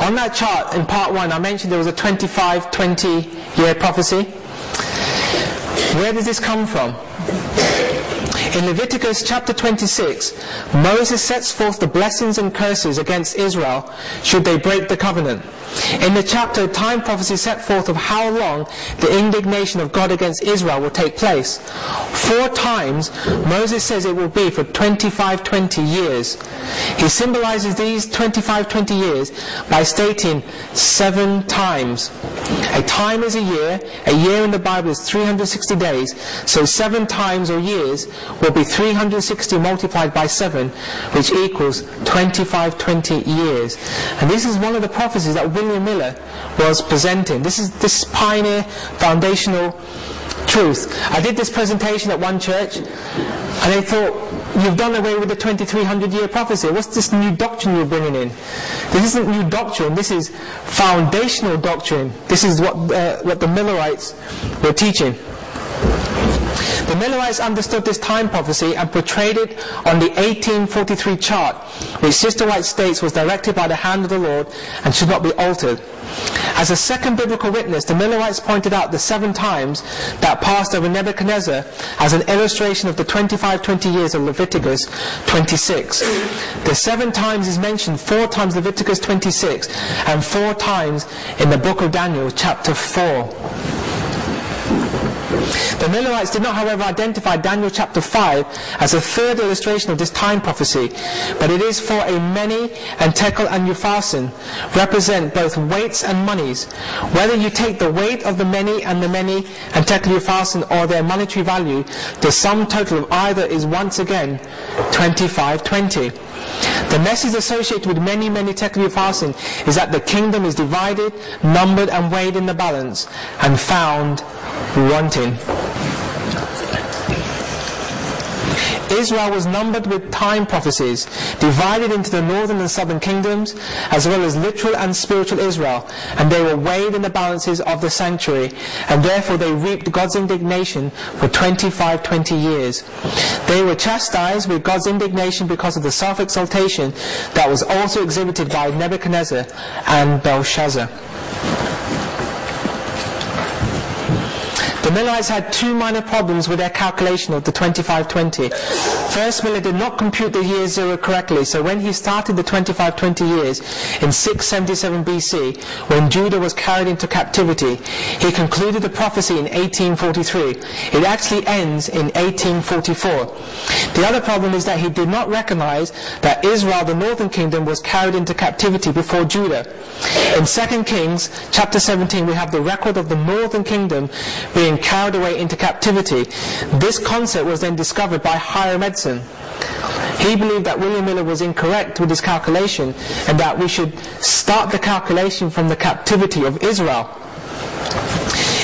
On that chart, in part 1, I mentioned there was a 25-20-year prophecy. Where does this come from? In Leviticus chapter 26, Moses sets forth the blessings and curses against Israel should they break the covenant. In the chapter, a time prophecy set forth of how long the indignation of God against Israel will take place. 4 times, Moses says it will be for 25-20 years. He symbolizes these 25-20 years by stating 7 times. A time is a year in the Bible is 360 days, so 7 times or years will be 360 multiplied by 7, which equals 25-20 years. And this is one of the prophecies that William Miller was presenting. This is this pioneer foundational truth. I did this presentation at one church, and they thought, you've done away with the 2300-year prophecy. What's this new doctrine you're bringing in? This isn't new doctrine. This is foundational doctrine. This is what the Millerites were teaching. The Millerites understood this time prophecy and portrayed it on the 1843 chart, which Sister White states was directed by the hand of the Lord and should not be altered. As a second biblical witness, the Millerites pointed out the 7 times that passed over Nebuchadnezzar as an illustration of the 25-20 years of Leviticus 26. The 7 times is mentioned 4 times Leviticus 26 and 4 times in the book of Daniel chapter 4. The Millerites did not, however, identify Daniel chapter 5 as a third illustration of this time prophecy, but it is for a many and tekel and upharsin, represent both weights and monies. Whether you take the weight of the many and tekel upharsin or their monetary value, the sum total of either is once again 25-20. The message associated with many tekel upharsin is that the kingdom is divided, numbered and weighed in the balance, and found wanting. Israel was numbered with time prophecies, divided into the northern and southern kingdoms, as well as literal and spiritual Israel, and they were weighed in the balances of the sanctuary, and therefore they reaped God's indignation for 25-20 years. They were chastised with God's indignation because of the self-exaltation that was also exhibited by Nebuchadnezzar and Belshazzar. The Millerites had 2 minor problems with their calculation of the 25-20. First, Miller did not compute the year 0 correctly, so when he started the 25-20 years in 677 BC, when Judah was carried into captivity, he concluded the prophecy in 1843. It actually ends in 1844. The other problem is that he did not recognize that Israel, the northern kingdom, was carried into captivity before Judah. In 2 Kings chapter 17, we have the record of the northern kingdom being carried away into captivity. This concept was then discovered by Hiram Edson. He believed that William Miller was incorrect with his calculation and that we should start the calculation from the captivity of Israel.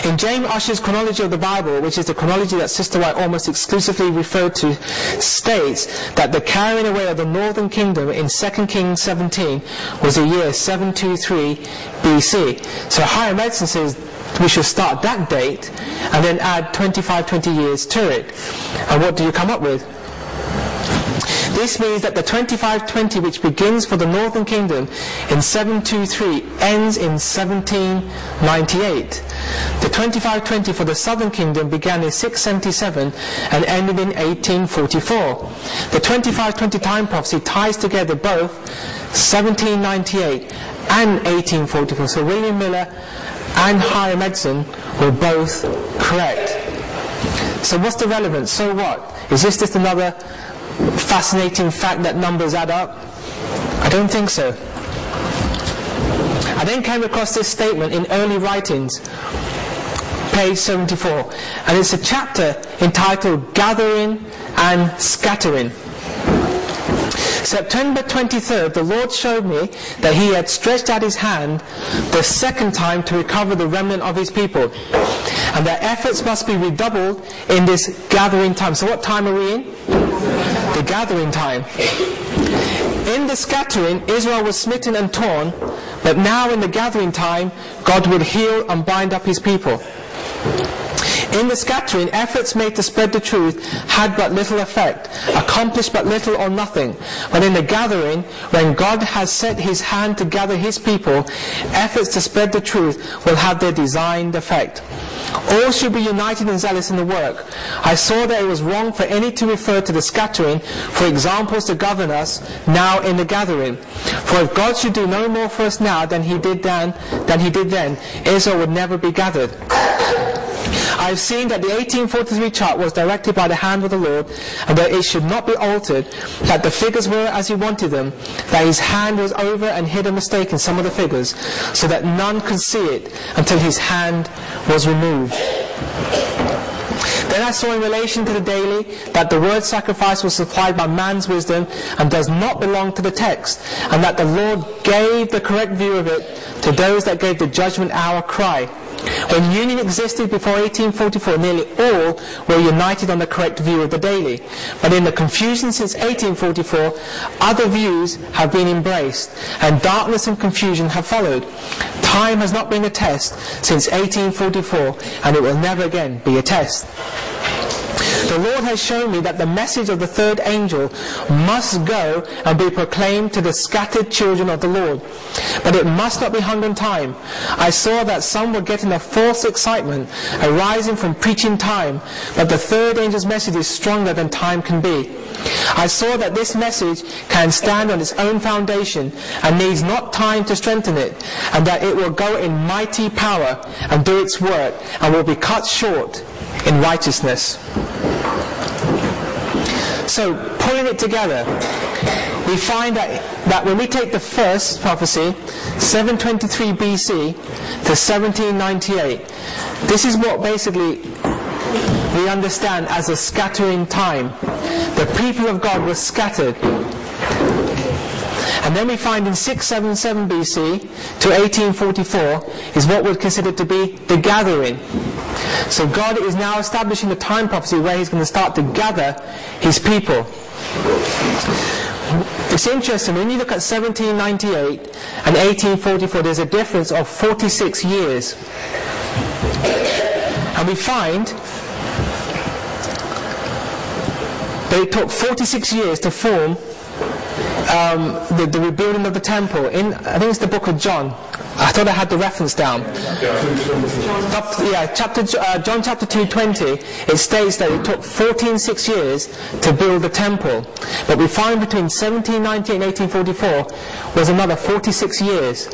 In James Ussher's chronology of the Bible, which is the chronology that Sister White almost exclusively referred to, states that the carrying away of the northern kingdom in 2 Kings 17 was the year 723 BC. So Hiram Edson says we should start that date and then add 25-20 years to it. And what do you come up with? This means that the 25-20, which begins for the northern kingdom in 723, ends in 1798. The 25-20 for the southern kingdom began in 677 and ended in 1844. The 25-20 time prophecy ties together both 1798 and 1844. So William Miller and Hiram Edson were both correct. So what's the relevance? So what? Is this just another fascinating fact that numbers add up? I don't think so. I then came across this statement in Early Writings, page 74, and it's a chapter entitled Gathering and Scattering. September 23rd, the Lord showed me that he had stretched out his hand the second time to recover the remnant of his people, and their efforts must be redoubled in this gathering time. So what time are we in? The gathering time. In the scattering, Israel was smitten and torn, but now in the gathering time, God would heal and bind up his people. In the scattering, efforts made to spread the truth had but little effect, accomplished but little or nothing. But in the gathering, when God has set his hand to gather his people, efforts to spread the truth will have their designed effect. All should be united and zealous in the work. I saw that it was wrong for any to refer to the scattering for examples to govern us now in the gathering. For if God should do no more for us now than he did then, Israel would never be gathered. I have seen that the 1843 chart was directed by the hand of the Lord, and that it should not be altered, that the figures were as he wanted them, that his hand was over and hid a mistake in some of the figures, so that none could see it until his hand was removed. Then I saw in relation to the daily that the word sacrifice was supplied by man's wisdom and does not belong to the text, and that the Lord gave the correct view of it to those that gave the judgment hour cry. When union existed before 1844, nearly all were united on the correct view of the daily. But in the confusion since 1844, other views have been embraced, and darkness and confusion have followed. Time has not been a test since 1844, and it will never again be a test. The Lord has shown me that the message of the third angel must go and be proclaimed to the scattered children of the Lord. But it must not be hung on time. I saw that some were getting a false excitement arising from preaching time, but the third angel's message is stronger than time can be. I saw that this message can stand on its own foundation and needs not time to strengthen it, and that it will go in mighty power and do its work and will be cut short in righteousness. So, pulling it together, we find that when we take the first prophecy, 723 BC to 1798, this is what basically we understand as a scattering time. The people of God were scattered. And then we find in 677 BC to 1844 is what we'd consider to be the gathering. So God is now establishing the time prophecy where he's going to start to gather his people. It's interesting, when you look at 1798 and 1844, there's a difference of 46 years. And we find that it took 46 years to form the rebuilding of the temple. I think it's the book of John. I thought I had the reference down. John chapter 2:20, it states that it took 14 years to build the temple. But we find between 1790 and 1844 was another 46 years.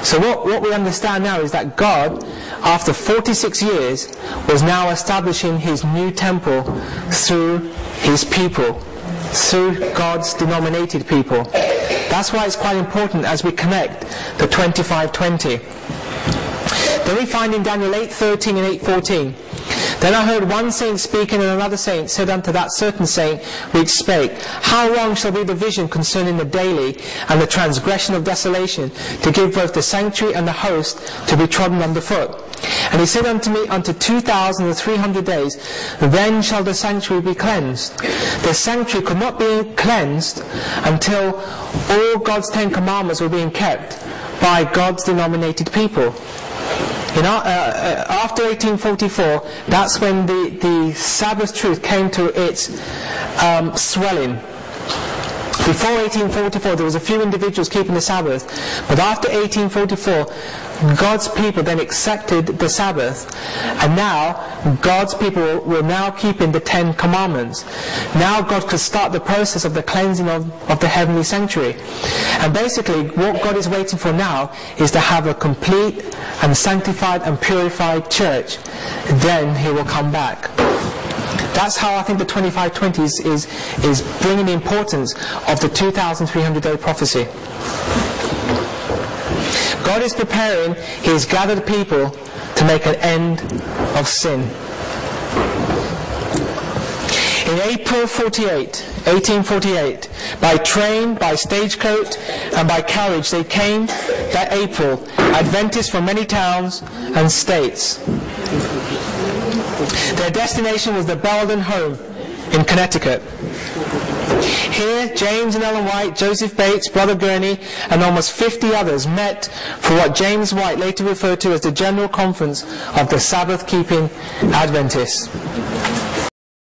So what we understand now is that God, after 46 years, was now establishing his new temple through his people, through God's denominated people. That's why it's quite important as we connect the 2520. Then we find in Daniel 8:13 and 8:14, then I heard one saint speaking, and another saint said unto that certain saint which spake, How long shall be the vision concerning the daily and the transgression of desolation, to give both the sanctuary and the host to be trodden under foot? And he said unto me, Unto 2,300 days, then shall the sanctuary be cleansed. The sanctuary could not be cleansed until all God's 10 commandments were being kept by God's denominated people. After 1844, that's when the Sabbath truth came to its swelling. Before 1844, there was a few individuals keeping the Sabbath, but after 1844, God's people then accepted the Sabbath, and now God's people were now keeping the 10 commandments. Now God could start the process of the cleansing of the heavenly sanctuary. And basically, what God is waiting for now is to have a complete and sanctified and purified church. Then he will come back. That's how I think the 2520 is bringing the importance of the 2,300-day prophecy. God is preparing his gathered people to make an end of sin. In April 1848, by train, by stagecoach, and by carriage, they came that April, Adventists from many towns and states. Their destination was the Belden home in Connecticut. Here, James and Ellen White, Joseph Bates, Brother Gurney, and almost 50 others met for what James White later referred to as the General Conference of the Sabbath-keeping Adventists.